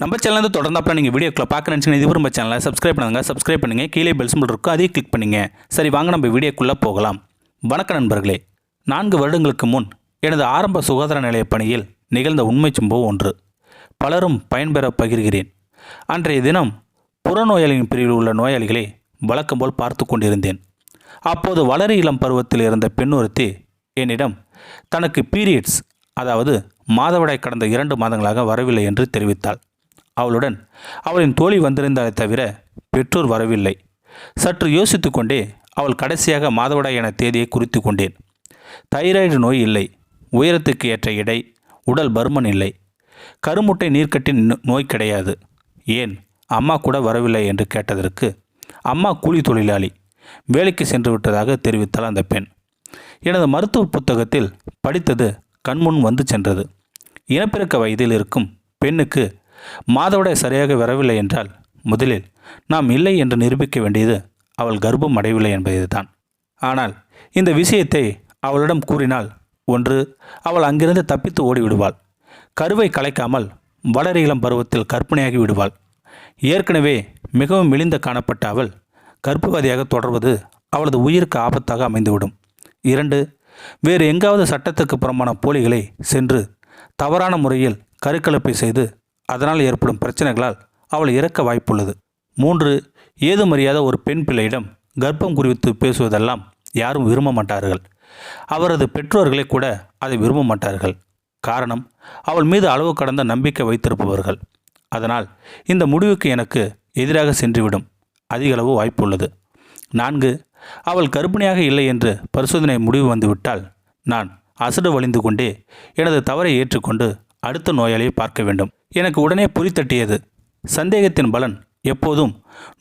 நம்ம சேனல் தொடர்ந்தாப்புல நீங்கள் வீடியோக்களை பார்க்க நினச்சிங்கன்னா இது நம்ம சேனலை சப்ஸ்கிரைப் பண்ணுங்கள் கீழே பெல் சிம்பிள் இருக்கும் அதையும் கிளிக் பண்ணுங்கள். சரி வாங்க நம்ம வீடியோக்குள்ளே போகலாம். வணக்கம் நண்பர்களே. 4 வருடங்களுக்கு முன் எனது ஆரம்ப சுகாதார நிலைய பணியில் நிகழ்ந்த உண்மை சம்பவம் ஒன்று பலரும் பயன்பெற பகிர்கிறேன். அன்றைய தினம் புறநோயாளியின் பிரிவில் உள்ள நோயாளிகளை வழக்கம் போல் பார்த்து கொண்டிருந்தேன். அப்போது வளரி இளம் பருவத்தில் இருந்த பெண் ஒருத்தி என்னிடம் தனக்கு பீரியட்ஸ், அதாவது மாதவிடாய் கடந்த 2 மாதங்களாக வரவில்லை என்று தெரிவித்தாள். அவளுடன் அவளின் தோழி வந்திருந்தாலே தவிர பெற்றோர் வரவில்லை. சற்று யோசித்து கொண்டே அவள் கடைசியாக மாதவிடாய் என தேதியை குறித்து கொண்டேன். தைராய்டு நோய் இல்லை, உயரத்துக்கு ஏற்ற எடை, உடல் பருமன் இல்லை, கருமுட்டை நீர்க்கட்டி நோய் கிடையாது, ஏன் அம்மா கூட வரவில்லை என்று கேட்டதற்கு அம்மா கூலி தொழிலாளி, வேலைக்கு சென்று விட்டதாக தெரிவித்தாள் அந்த பெண். எனது மருத்துவ புத்தகத்தில் படித்தது கண்முன் வந்து சென்றது. இனப்பெருக்க வயதில் இருக்கும் பெண்ணுக்கு மாதவிடாய் சரியாக வரவில்லை என்றால் முதலில் நாம் இல்லை என்று நிரூபிக்க வேண்டியது அவள் கர்ப்பம் அடையவில்லை என்பதுதான். ஆனால் இந்த விஷயத்தை அவளிடம் கூறினால், ஒன்று, அவள் அங்கிருந்து தப்பித்து ஓடிவிடுவாள், கருவை கலைக்காமல் வளரி இளம் பருவத்தில் கர்ப்பிணியாகி விடுவாள். ஏற்கனவே மிகவும் மெலிந்த காணப்பட்ட அவள் கர்ப்பவதியாக தொடர்வது அவளது உயிருக்கு ஆபத்தாக அமைந்துவிடும். 2, வேறு எங்காவது சட்டத்துக்கு புறம்பான போலிகளை சென்று தவறான முறையில் கருக்கலைப்பை செய்து அதனால் ஏற்படும் பிரச்சனைகளால் அவள் இறக்க வாய்ப்புள்ளது. 3, ஏதும் அறியாத ஒரு பெண் பிள்ளையிடம் கர்ப்பம் குறித்து பேசுவதெல்லாம் யாரும் விரும்ப மாட்டார்கள். அவரது பெற்றோர்களே கூட அதை விரும்ப மாட்டார்கள். காரணம், அவள் மீது அளவு கடந்த நம்பிக்கை வைத்திருப்பவர்கள். அதனால் இந்த முடிவுக்கு எனக்கு எதிராக சென்றுவிடும் அதிகளவு வாய்ப்புள்ளது. 4, அவள் கர்ப்பிணியாக இல்லை என்று பரிசோதனை முடிவு வந்துவிட்டால் நான் அசடு வழிந்து கொண்டே எனது தவறை ஏற்றுக்கொண்டு அடுத்த நோயாளியை பார்க்க வேண்டும். எனக்கு உடனே புரித்தட்டியது, சந்தேகத்தின் பலன் எப்போதும்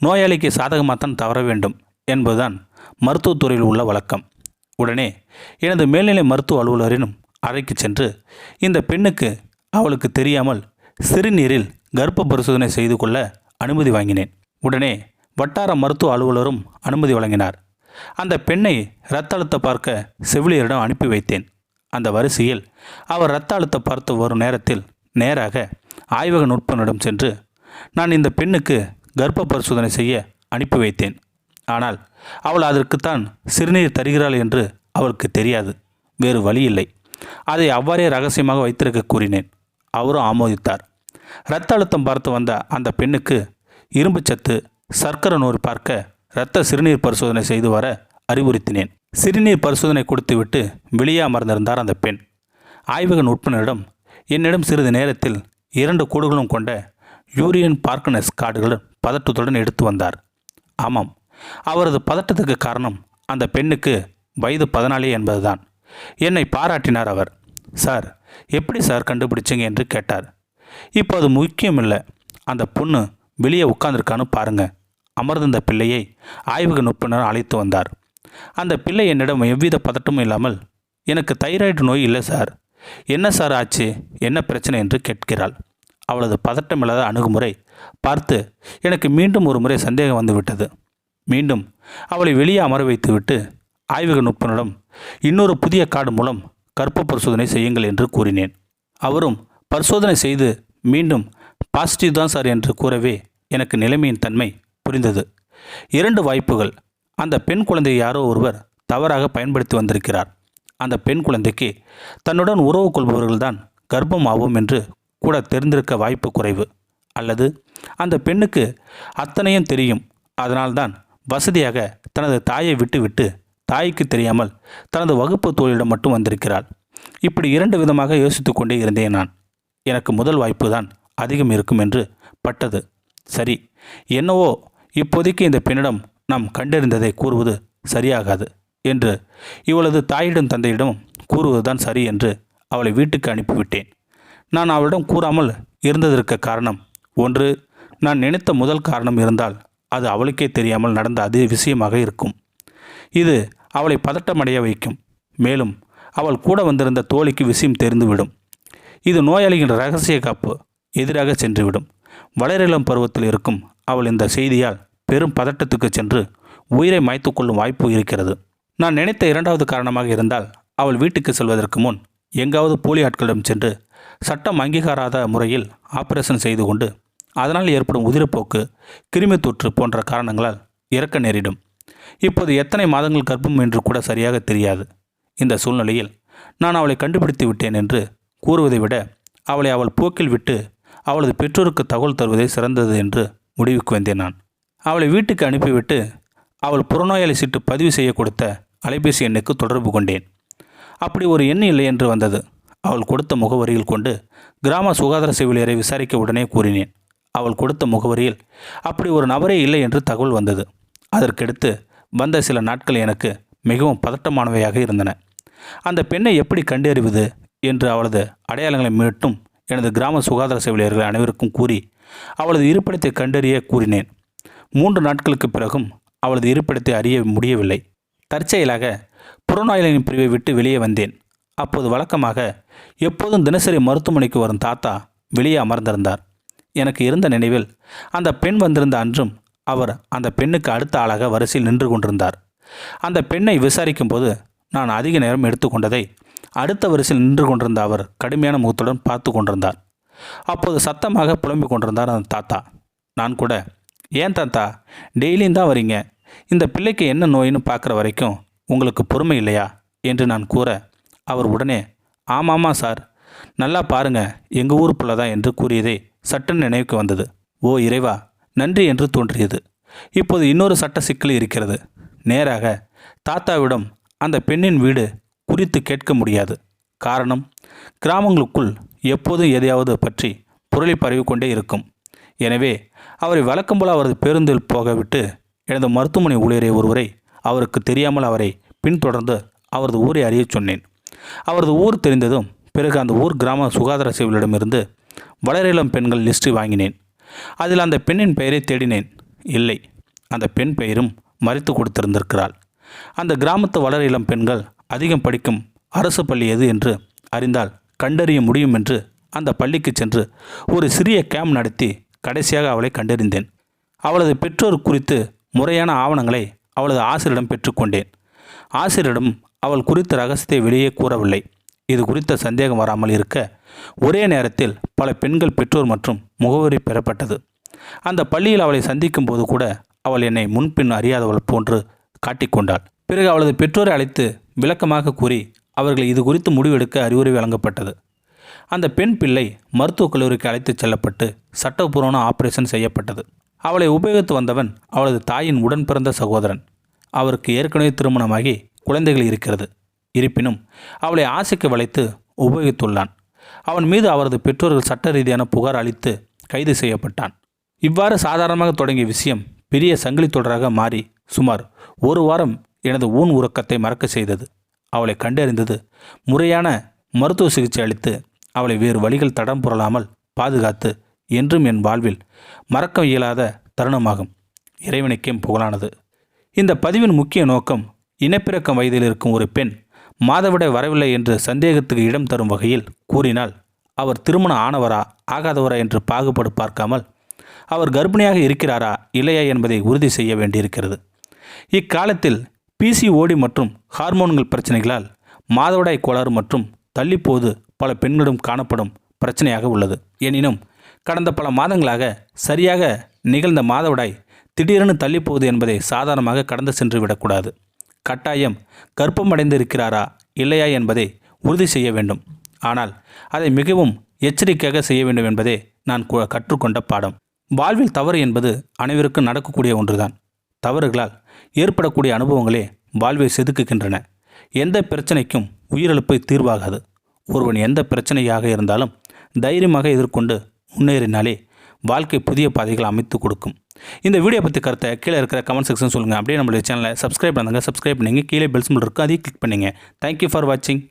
நோயாளிக்கு சாதகமாகத்தான் தவற வேண்டும் என்பதுதான் மருத்துவத்துறையில் உள்ள வழக்கம். உடனே எனது மேல்நிலை மருத்துவ அலுவலரினும் அறைக்கு சென்று இந்த பெண்ணுக்கு அவளுக்கு தெரியாமல் சிறுநீரில் கர்ப்ப பரிசோதனை செய்து கொள்ள அனுமதி வாங்கினேன். உடனே வட்டார மருத்துவ அலுவலரும் அனுமதி வழங்கினார். அந்த பெண்ணை இரத்த அழுத்த பார்க்க செவிலியரிடம் அனுப்பி வைத்தேன். அந்த வரிசையில் அவர் இரத்த அழுத்த பார்த்து வரும் நேரத்தில் நேராக ஆய்வக நுட்பனிடம் சென்று நான் இந்த பெண்ணுக்கு கர்ப்ப பரிசோதனை செய்ய அனுப்பி வைத்தேன். ஆனால் அவள் அதற்குத்தான் சிறுநீர் தருகிறாள் என்று அவளுக்கு தெரியாது. வேறு வழி இல்லை. அதை அவ்வாறே ரகசியமாக வைத்திருக்க கூறினேன். அவரும் ஆமோதித்தார். இரத்த அழுத்தம் பார்த்து வந்த அந்த பெண்ணுக்கு இரும்புச்சத்து, சர்க்கரை நோய் பார்க்க இரத்த சிறுநீர் பரிசோதனை செய்து வர அறிவுறுத்தினேன். சிறுநீர் பரிசோதனை கொடுத்துவிட்டு வெளியே அமர்ந்திருந்தார் அந்த பெண். ஆய்வக நுட்பனிடம் என்னிடம் சிறிது நேரத்தில் 2 கோடுகளும் கொண்ட யூரியன் பார்க்கனஸ் கார்டுகள் பதட்டத்துடன் எடுத்து வந்தார். ஆமாம், அவரது பதட்டத்துக்கு காரணம் அந்த பெண்ணுக்கு வயது 14 என்பதுதான். என்னை பாராட்டினார் அவர். சார், எப்படி சார் கண்டுபிடிச்சிங்க என்று கேட்டார். இப்போ அது முக்கியமில்லை, அந்த பொண்ணு வெளியே உட்கார்ந்துருக்கான்னு பாருங்க. அமர்ந்த பிள்ளையை ஆய்வக நுட்பனர் அழைத்து வந்தார். அந்த பிள்ளை என்னிடம் எவ்வித பதட்டமும் இல்லாமல், எனக்கு தைராய்டு நோய் இல்லை சார், என்ன சார் ஆச்சு, என்ன பிரச்சனை என்று கேட்கிறாள். அவளது பதட்டமில்லாத அணுகுமுறை பார்த்து எனக்கு மீண்டும் ஒரு முறை சந்தேகம் வந்துவிட்டது. மீண்டும் அவளை வெளியே அமர வைத்துவிட்டு ஆய்வக நுட்பனிடம் இன்னொரு புதிய கார்டு மூலம் கர்ப்ப பரிசோதனை செய்யுங்கள் என்று கூறினேன். அவரும் பரிசோதனை செய்து மீண்டும் பாசிட்டிவ் தான் சார் என்று கூறவே எனக்கு நிலைமையின் தன்மை புரிந்தது. 2 வாய்ப்புகள். அந்த பெண் குழந்தையை யாரோ ஒருவர் தவறாக பயன்படுத்தி வந்திருக்கிறார். அந்த பெண் குழந்தைக்கு தன்னுடன் உறவு கொள்பவர்கள்தான் கர்ப்பம் ஆகும் என்று கூட தெரிந்திருக்க வாய்ப்பு குறைவு. அல்லது அந்த பெண்ணுக்கு அத்தனையும் தெரியும், அதனால்தான் வசதியாக தனது தாயை விட்டுவிட்டு தாய்க்கு தெரியாமல் தனது வகுப்பு தோழியிடம் மட்டும் வந்திருக்கிறாள். இப்படி 2 விதமாக யோசித்து கொண்டே இருந்தேன் நான். எனக்கு முதல் வாய்ப்பு தான் அதிகம் இருக்கும் என்று பட்டது. சரி, என்னவோ இப்போதைக்கு இந்த பெண்ணிடம் நாம் கண்டறிந்ததை கூறுவது சரியாகாது என்று இவளது தாயிடம் தந்தையிடம் கூறுவதுதான் சரி என்று அவளை வீட்டுக்கு அனுப்பிவிட்டேன். நான் அவளிடம் கூறாமல் இருந்ததற்கு காரணம், ஒன்று, நான் நினைத்த முதல் காரணம் இருந்தால் அது அவளுக்கே தெரியாமல் நடந்த அதே விஷயமாக இருக்கும். இது அவளை பதட்டமடைய வைக்கும். மேலும் அவள் கூட வந்திருந்த தோழிக்கு விஷயம் தெரிந்துவிடும். இது நோயாளியின் இரகசிய காப்பு எதிராக சென்றுவிடும். வளரிளம் பருவத்தில் இருக்கும் அவள் இந்த செய்தியால் பெரும் பதட்டத்துக்கு சென்று உயிரை மாய்த்து கொள்ளும் வாய்ப்பு இருக்கிறது. நான் நினைத்த 2வது காரணமாக இருந்தால் அவள் வீட்டுக்கு செல்வதற்கு முன் எங்காவது போலி ஆட்களிடம் சென்று சட்டம் அங்கீகாராத முறையில் ஆபரேஷன் செய்து கொண்டு அதனால் ஏற்படும் உதிரப்போக்கு, கிருமி தொற்று போன்ற காரணங்களால் இறக்க நேரிடும். இப்போது எத்தனை மாதங்கள் கர்ப்பம் என்று கூட சரியாக தெரியாது. இந்த சூழ்நிலையில் நான் அவளை கண்டுபிடித்து விட்டேன் என்று கூறுவதை விட அவளை அவள் போக்கில் விட்டு அவளது பெற்றோருக்கு தகவல் தருவதே சிறந்தது என்று முடிவுக்கு வந்தேன். நான் அவளை வீட்டுக்கு அனுப்பிவிட்டு அவள் புறநோயாளி சீட்டு பதிவு செய்ய கொடுத்த அலைபேசி எண்ணுக்கு தொடர்பு கொண்டேன். அப்படி ஒரு எண் இல்லை என்று வந்தது. அவள் கொடுத்த முகவரியில் கொண்டு கிராம சுகாதார செவிலியரை விசாரிக்க உடனே கூறினேன். அவள் கொடுத்த முகவரியில் அப்படி ஒரு நபரே இல்லை என்று தகவல் வந்தது. அதற்கடுத்து வந்த சில நாட்கள் எனக்கு மிகவும் பதட்டமானவையாக இருந்தன. அந்த பெண்ணை எப்படி கண்டறிவது என்று அவளது அடையாளங்களை மீட்டும் எனது கிராம சுகாதார செவிலியர்கள் அனைவருக்கும் கூறி அவளது இருப்பிடத்தை கண்டறிய கூறினேன். 3 நாட்களுக்கு பிறகும் அவளது இருப்பிடத்தை அறிய முடியவில்லை. தற்செயலாக புறநோயாளியின் பிரிவை விட்டு வெளியே வந்தேன். அப்போது வழக்கமாக எப்போதும் தினசரி மருத்துவமனைக்கு வரும் தாத்தா வெளியே அமர்ந்திருந்தார். எனக்கு இருந்த நினைவில் அந்த பெண் வந்திருந்த அன்றும் அவர் அந்த பெண்ணுக்கு அடுத்த ஆளாக வரிசையில் நின்று கொண்டிருந்தார். அந்த பெண்ணை விசாரிக்கும் போது நான் அதிக நேரம் எடுத்துக்கொண்டதை அடுத்த வரிசையில் நின்று கொண்டிருந்த அவர் கடுமையான முகத்துடன் பார்த்து கொண்டிருந்தார். அப்போது சத்தமாக புலம்பிக் கொண்டிருந்தார் அந்த தாத்தா. நான் கூட, ஏன் தாத்தா டெய்லியும் தான் வரீங்க, இந்த பிள்ளைக்கு என்ன நோயின்னு பார்க்குற வரைக்கும் உங்களுக்கு பொறுமை இல்லையா என்று நான் கூற, அவர் உடனே ஆமாமா சார், நல்லா பாருங்க, எங்கள் ஊர் புள்ள தான் என்று கூறியதை சட்டன் நினைவுக்கு வந்தது. ஓ இறைவா, நன்றி என்று தோன்றியது. இப்போது இன்னொரு சட்ட சிக்கல் இருக்கிறது. நேராக தாத்தாவிடம் அந்த பெண்ணின் வீடு குறித்து கேட்க முடியாது. காரணம், கிராமங்களுக்குள் எப்போதும் எதையாவது பற்றி புரளி பரவிக்கொண்டே இருக்கும். எனவே அவரை வழக்கம் போல அவரது பேருந்தில் போகவிட்டு எனது மருத்துவமனை ஊழியரை ஒருவரை அவருக்கு தெரியாமல் அவரை பின்தொடர்ந்து அவரது ஊரை அறிய சொன்னேன். அவரது ஊர் தெரிந்ததும் பிறகு அந்த ஊர் கிராம சுகாதார சேவையிடமிருந்து வளரிளம் பெண்கள் லிஸ்ட் வாங்கினேன். அதில் அந்த பெண்ணின் பெயரை தேடினேன். இல்லை, அந்த பெண் பெயரும் மறைத்து கொடுத்திருந்திருக்கிறாள். அந்த கிராமத்து வளர இளம் பெண்கள் அதிகம் படிக்கும் அரசு பள்ளி எது என்று அறிந்தால் கண்டறிய முடியும் என்று அந்த பள்ளிக்கு சென்று ஒரு சிறிய கேம்ப் நடத்தி கடைசியாக அவளை கண்டறிந்தேன். அவளது பெற்றோர் குறித்து முறையான ஆவணங்களை அவளது ஆசிரியரிடம் பெற்றுக்கொண்டேன். ஆசிரியரிடம் அவள் குறித்த ரகசியத்தை வெளியே கூறவில்லை. இது குறித்த சந்தேகம் வராமல் இருக்க ஒரே நேரத்தில் பல பெண்கள் பெற்றோர் மற்றும் முகவரி பெறப்பட்டது. அந்த பள்ளியில் அவளை சந்திக்கும் போது கூட அவள் என்னை முன்பின் அறியாதவள் போன்று காட்டிக்கொண்டாள். பிறகு அவளது பெற்றோரை அழைத்து விளக்கமாக கூறி அவர்கள் இது குறித்து முடிவெடுக்க அறிவுரை வழங்கப்பட்டது. அந்த பெண் பிள்ளை மருத்துவக் கல்லூரிக்கு அழைத்துச் செல்லப்பட்டு சட்டப்பூர்வமான ஆபரேஷன் செய்யப்பட்டது. அவளை உபயோகித்து வந்தவன் அவளது தாயின் உடன் பிறந்த சகோதரன். அவருக்கு ஏற்கனவே திருமணமாகி குழந்தைகள் இருக்கிறது. இருப்பினும் அவளை ஆசைக்கு வளைத்து உபயோகித்துள்ளான். அவன் மீது அவரது பெற்றோர்கள் சட்ட ரீதியான புகார் அளித்து கைது செய்யப்பட்டான். இவ்வாறு சாதாரணமாக தொடங்கிய விஷயம் பெரிய சங்கிலி தொடராக மாறி சுமார் 1 வாரம் எனது ஊன் உறக்கத்தை மறக்க செய்தது. அவளை கண்டறிந்தது, முறையான மருத்துவ சிகிச்சை அளித்து அவளை வேறு வழிகள் தடம் புரளாமல் பாதுகாத்து என்றும் என் வாழ்வில் மறக்க இயலாத தருணமாகும். இறைவனுக்கே புகழானது. இந்த பதிவின் முக்கிய நோக்கம், இனப்பிறக்கம் வயதில் இருக்கும் ஒரு பெண் மாதவிடாய் வரவில்லை என்று சந்தேகத்துக்கு இடம் தரும் வகையில் கூறினால் அவர் திருமணம் ஆனவரா ஆகாதவரா என்று பாகுபாடு பார்க்காமல் அவர் கர்ப்பிணியாக இருக்கிறாரா இல்லையா என்பதை உறுதி செய்ய வேண்டியிருக்கிறது. இக்காலத்தில் பிசிஓடி மற்றும் ஹார்மோன்கள் பிரச்சனைகளால் மாதவிடாய் கோளாறு மற்றும் தள்ளிப்போது பல பெண்களிடம் காணப்படும் பிரச்சனையாக உள்ளது. எனினும் கடந்த பல மாதங்களாக சரியாக நிகழ்ந்த மாதவிடாய் திடீரென தள்ளிப்போகுது என்பதை சாதாரணமாக கடந்து சென்று விடக்கூடாது. கட்டாயம் கர்ப்பமடைந்து இருக்கிறாரா இல்லையா என்பதை உறுதி செய்ய வேண்டும். ஆனால் அதை மிகவும் எச்சரிக்கையாக செய்ய வேண்டும் என்பதே நான் கற்றுக்கொண்ட பாடம். வாழ்வில் தவறு என்பது அனைவருக்கும் நடக்கக்கூடிய ஒன்றுதான். தவறுகளால் ஏற்படக்கூடிய அனுபவங்களே வாழ்வை செதுக்குகின்றன. எந்த பிரச்சனைக்கும் உயிரிழப்பு தீர்வாகாது. ஒருவன் எந்த பிரச்சனையாக இருந்தாலும் தைரியமாக எதிர்கொண்டு முன்னேறினாலே வாழ்க்கை புதிய பாதைகள் அமைத்து கொடுக்கும். இந்த வீடியோ பற்றி கருத்தை கீழே இருக்கிற கமெண்ட் செக்ஷன் சொல்லுங்கள். அப்படியே நம்மளுடைய சேனலை சப்ஸ்கிரைப் பண்ணுங்கள். சப்ஸ்கிரைப் பண்ணிங்க. கீழே பெல் சிம்பல் இருக்குது, அதையும் கிளிக் பண்ணிங்க. தேங்க்யூ ஃபார் வாட்சிங்.